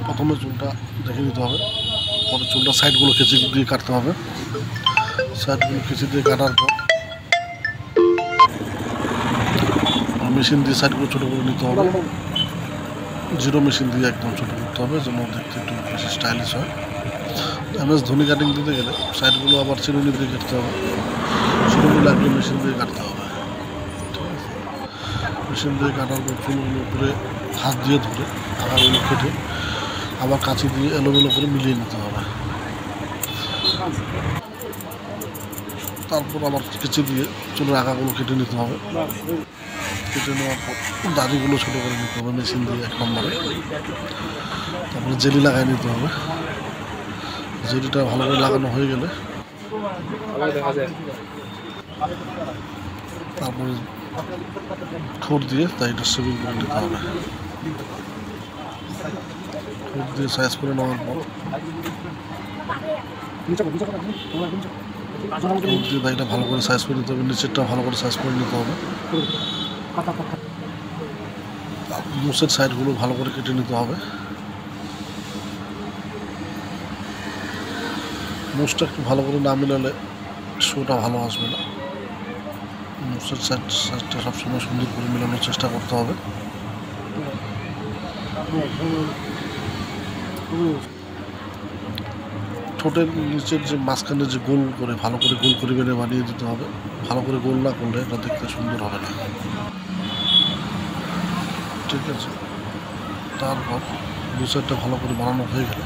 প্রথমে চুলটা দেখে নিতে হবে, পরে চুলটা সাইডগুলো কেচি দিয়ে কাটতে হবে। সাইডগুলো কেচি দিয়ে কাটার পর মেশিন দিয়ে সাইডগুলো ছোটো করে নিতে হবে। জিরো মেশিন দিয়ে একদম ছোটো করতে হবে যেন দেখতে একটু বেশি স্টাইলিশ হয়। MS ধোনি কাটিং দিতে গেলে সাইডগুলো আবার চিরুনি দিয়ে কাটতে হবে, চিরুনি লাগলে মেশিন দিয়ে কাটতে হবে। ঠিক আছে, মেশিন দিয়ে কাটার পর চুলগুলো উপরে হাত দিয়ে ধরে আগাগুলো কেটে আবার কাঁচি দিয়ে এলোমেলো করে মিলিয়ে নিতে হবে। তারপর আবার কেচি দিয়ে চুলের আগাগুলো কেটে নিতে হবে। কেটে নেওয়ার পর দাড়িগুলো ছোটো করে নিতে হবে মেশিন দিয়ে 1 নম্বরে। তারপরে জেলি লাগাই নিতে হবে। জেলিটা ভালো করে লাগানো হয়ে গেলে তারপরে ঠোঁট দিয়ে দাড়িটা শেভিং করে নিতে হবে। ঠোঁট দিয়ে সাইজ করে নেওয়ার পর ঠোঁট দিয়ে দাড়িটা ভালো করে সাইজ করে নিতে হবে, নিচেরটা ভালো করে সাইজ করে নিতে হবে। মুছের সাইডগুলো ভালো করে কেটে নিতে হবে। মুছটা একটু ভালো করে না মিলালে শোটা ভালো আসবে না। মুছের সাইডটা সবসময় সুন্দর করে মেলানোর চেষ্টা করতে হবে। ঠোঁটের নিচের যে মাঝখানে যে গোল করে ভালো করে গোল করে বেড়ে বানিয়ে দিতে হবে। ভালো করে গোল না করলে এটা দেখতে সুন্দর হবে না। ঠিক আছে, তারপর মুছেরটা ভালো করে বানানো হয়ে গেলে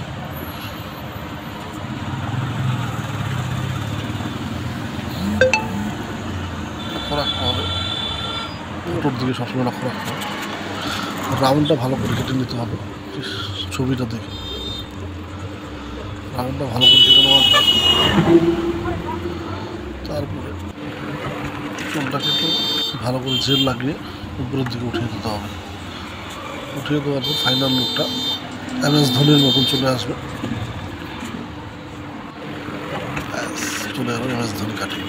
লক্ষ্য রাখতে হবে, ঠোঁটের দিকে সবসময় লক্ষ্য রাখতে হবে। রাউন্ডটা ভালো করে কেটে নিতে হবে। ছবিটা দেখে রাউন্ডটা ভালো করে কেটে নেওয়ার পর তারপরে চুলটাকে একটু ভালো করে জেল লাগিয়ে উপরের দিকে উঠিয়ে দিতে হবে। উঠিয়ে দেওয়ার পর ফাইনাল লুকটা MS ধোনির মতন চলে আসবে। চলে যাবে MS ধোনি কাটিং।